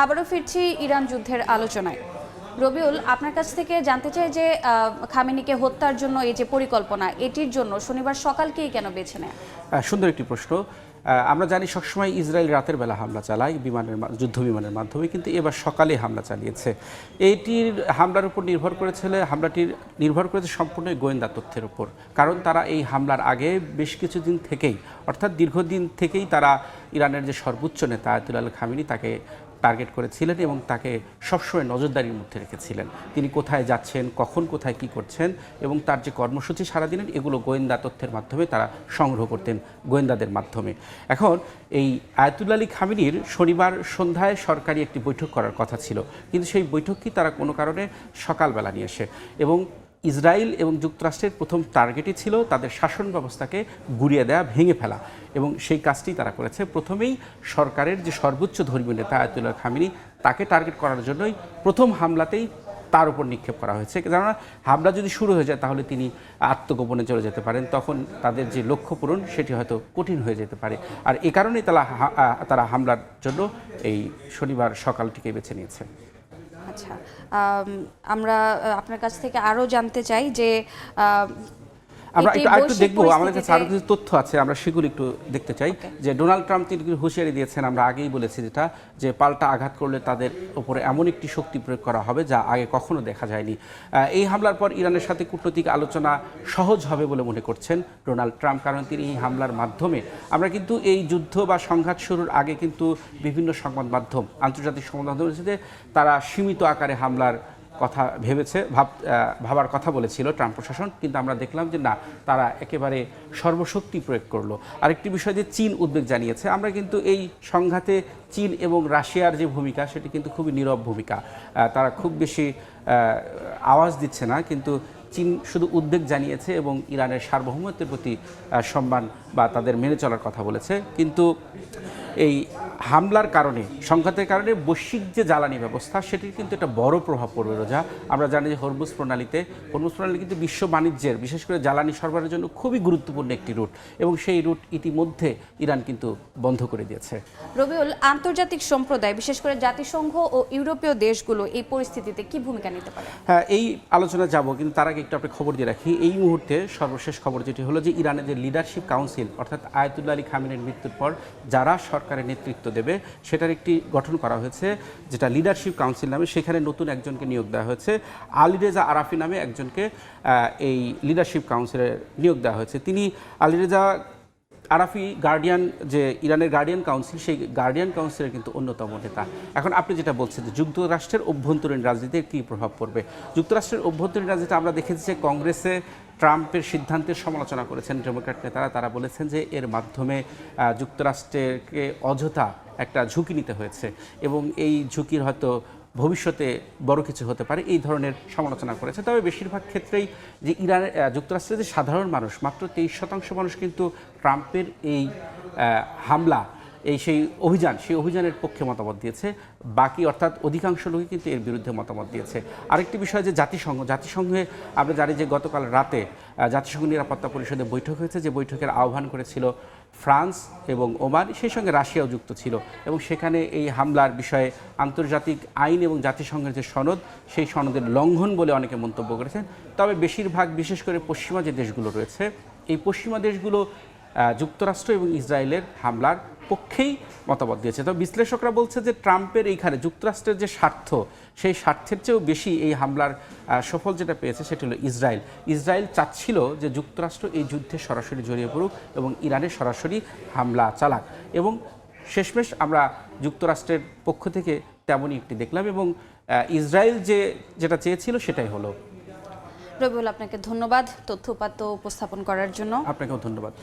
আবারও ফিরছি ইরান যুদ্ধের আলোচনায়। রবিউল, আপনার কাছ থেকে জানতে চাই যে খামেনিকে হত্যার জন্য এই যে পরিকল্পনা, এটির জন্য শনিবার সকালকেই কেন বেছে নেয়? সুন্দর একটি প্রশ্ন। আমরা জানি সবসময় ইসরায়েল রাতের বেলা হামলা চালায় যুদ্ধ বিমানের মাধ্যমে, কিন্তু এবার সকালে হামলা চালিয়েছে। এইটির হামলার উপর হামলাটির নির্ভর করেছে সম্পূর্ণ গোয়েন্দা তথ্যের উপর। কারণ তারা এই হামলার আগে বেশ কিছুদিন থেকেই, অর্থাৎ দীর্ঘদিন থেকেই তারা ইরানের যে সর্বোচ্চ নেতা আয়াতুল্লাহ আল খামেনি তাকে টার্গেট করেছিলেন এবং তাকে সবসময় নজরদারির মধ্যে রেখেছিলেন। তিনি কোথায় যাচ্ছেন, কখন কোথায় কি করছেন এবং তার যে কর্মসূচি সারাদিনের, এগুলো গোয়েন্দা তথ্যের মাধ্যমে তারা সংগ্রহ করতেন গোয়েন্দাদের মাধ্যমে। এখন এই আয়াতুল্লাহ আলী খামেনির শনিবার সন্ধ্যায় সরকারি একটি বৈঠক করার কথা ছিল, কিন্তু সেই বৈঠকই তারা কোনো কারণে সকালবেলা নিয়ে আসে এবং ইসরায়েল এবং যুক্তরাষ্ট্রের প্রথম টার্গেটই ছিল তাদের শাসন ব্যবস্থাকে গুঁড়িয়ে দেওয়া, ভেঙে ফেলা, এবং সেই কাজটি তারা করেছে। প্রথমেই সরকারের যে সর্বোচ্চ ধর্মীয় নেতা আয়াতুল্লাহ খামেনি তাকে টার্গেট করার জন্যই প্রথম হামলাতেই তার উপর নিক্ষেপ করা হয়েছে। কেননা হামলা যদি শুরু হয়ে যায় তাহলে তিনি আত্মগোপনে চলে যেতে পারেন, তখন তাদের যে লক্ষ্য পূরণ সেটি হয়তো কঠিন হয়ে যেতে পারে। আর এ কারণেই তারা হামলার জন্য এই শনিবার সকালটিকে বেছে নিয়েছে। আচ্ছা, আমরা আপনার কাছ থেকে আরও জানতে চাই যে আমরা একটু দেখবো, আমাদের কাছে আরো কিছু তথ্য আছে, আমরা সেগুলো একটু দেখতে চাই। যে ডোনাল্ড ট্রাম্প তিনি হুঁশিয়ারি দিয়েছেন, আমরা আগেই বলেছি যেটা, যে পাল্টা আঘাত করলে তাদের উপরে এমন একটি শক্তি প্রয়োগ করা হবে যা আগে কখনো দেখা যায়নি। এই হামলার পর ইরানের সাথে কূটনৈতিক আলোচনা সহজ হবে বলে মনে করছেন ডোনাল্ড ট্রাম্প, কারণ তিনি এই হামলার মাধ্যমে, আমরা কিন্তু এই যুদ্ধ বা সংঘাত শুরুর আগে কিন্তু বিভিন্ন সংবাদ মাধ্যম, আন্তর্জাতিক সংবাদ মাধ্যম যে তারা সীমিত আকারে হামলার কথা ভাবার কথা বলেছিল ট্রাম্প প্রশাসন, কিন্তু আমরা দেখলাম যে না, তারা একেবারে সর্বশক্তি প্রয়োগ করলো। আরেকটি বিষয় যে চীন উদ্বেগ জানিয়েছে, আমরা কিন্তু এই সংঘাতে চীন এবং রাশিয়ার যে ভূমিকা সেটি কিন্তু খুবই নীরব ভূমিকা, তারা খুব বেশি আওয়াজ দিচ্ছে না, কিন্তু চীন শুধু উদ্বেগ জানিয়েছে এবং ইরানের সার্বভৌমত্বের প্রতি সম্মান বা তাদের মেনে চলার কথা বলেছে। কিন্তু এই হামলার কারণে, সংঘাতের কারণে বৈশ্বিক যে জ্বালানি ব্যবস্থা সেটির কিন্তু একটা বড় প্রভাব পড়বে। রোজা, আমরা জানি যে হরমুজ প্রণালী কিন্তু বিশ্ব বাণিজ্যের, বিশেষ করে জ্বালানি সরবরাহের জন্য খুবই গুরুত্বপূর্ণ একটি রুট, এবং সেই রুট ইতিমধ্যে ইরান কিন্তু বন্ধ করে দিয়েছে। রবিউল, আন্তর্জাতিক সম্প্রদায়, বিশেষ করে জাতিসংঘ ও ইউরোপীয় দেশগুলো এই পরিস্থিতিতে কি ভূমিকা নিতে পারে? হ্যাঁ, এই আলোচনা যাব, কিন্তু তার আগে একটু আপনি খবর দিয়ে রাখি। এই মুহূর্তে সর্বশেষ খবর যেটি হলো যে ইরানের যে লিডারশিপ কাউন্সিল, অর্থাৎ আয়াতুল্লাহ আলী খামেনির মৃত্যুর পর যারা সরকারের নেতৃত্ব দেবে সেটার একটি গঠন করা হয়েছে, যেটা লিডারশিপ কাউন্সিল নামে। সেখানে নতুন একজনকে নিয়োগ দেওয়া হয়েছে, আলীরেজা আরাফি নামে একজনকে এই লিডারশিপ কাউন্সিলে নিয়োগ দেওয়া হয়েছে। তিনি আলীরেজা আরাফি যে ইরানের গার্ডিয়ান কাউন্সিল, সেই গার্ডিয়ান কাউন্সিলের কিন্তু অন্যতম নেতা। এখন আপনি যেটা বলছেন যে যুক্তরাষ্ট্রের অভ্যন্তরীণ রাজনীতির কী প্রভাব পড়বে, যুক্তরাষ্ট্রের অভ্যন্তরীণ রাজনীতি আমরা দেখেছি যে কংগ্রেসে ট্রাম্পের সিদ্ধান্তের সমালোচনা করেছেন ডেমোক্র্যাট নেতারা। তারা বলেছেন যে এর মাধ্যমে যুক্তরাষ্ট্রকে অযথা একটা ঝুঁকি নিতে হয়েছে এবং এই ঝুঁকির হয়তো ভবিষ্যতে বড় কিছু হতে পারে, এই ধরনের সমালোচনা করেছে। তবে বেশিরভাগ ক্ষেত্রেই যে যুক্তরাষ্ট্রের যে সাধারণ মানুষ, মাত্র 23% মানুষ কিন্তু ট্রাম্পের এই হামলা, সেই অভিযানের পক্ষে মতামত দিয়েছে। বাকি অর্থাৎ অধিকাংশ লোকই কিন্তু এর বিরুদ্ধে মতামত দিয়েছে। আরেকটি বিষয় যে জাতিসংঘে আমরা জানি যে গতকাল রাতে জাতিসংঘ নিরাপত্তা পরিষদে বৈঠক হয়েছে, যে বৈঠকের আহ্বান করেছিল ফ্রান্স এবং ওমান, সেই সঙ্গে রাশিয়াও যুক্ত ছিল, এবং সেখানে এই হামলার বিষয়ে আন্তর্জাতিক আইন এবং জাতিসংঘের যে সনদ, সেই সনদের লঙ্ঘন বলে অনেকে মন্তব্য করেছেন। তবে বেশিরভাগ, বিশেষ করে পশ্চিমা যে দেশগুলো রয়েছে, এই পশ্চিমা দেশগুলো যুক্তরাষ্ট্র এবং ইসরায়েলের হামলার পক্ষেই মতামত দিয়েছে। তবে বিশ্লেষকরা বলছে যে ট্রাম্পের এইখানে যুক্তরাষ্ট্রের যে স্বার্থ, সেই স্বার্থের চেয়েও বেশি এই হামলার সফল যেটা পেয়েছে সেটি হলো ইসরায়েল চাচ্ছিল যে যুক্তরাষ্ট্র এই যুদ্ধে সরাসরি জড়িয়ে পড়ুক এবং ইরানে সরাসরি হামলা চালাক, এবং শেষমেশ আমরা যুক্তরাষ্ট্রের পক্ষ থেকে তেমনই একটি দেখলাম, এবং ইসরায়েল যেটা চেয়েছিল সেটাই হলো। রবিউল, আপনাকে ধন্যবাদ তথ্য উপাত্ত উপস্থাপন করার জন্য। আপনাকেও ধন্যবাদ।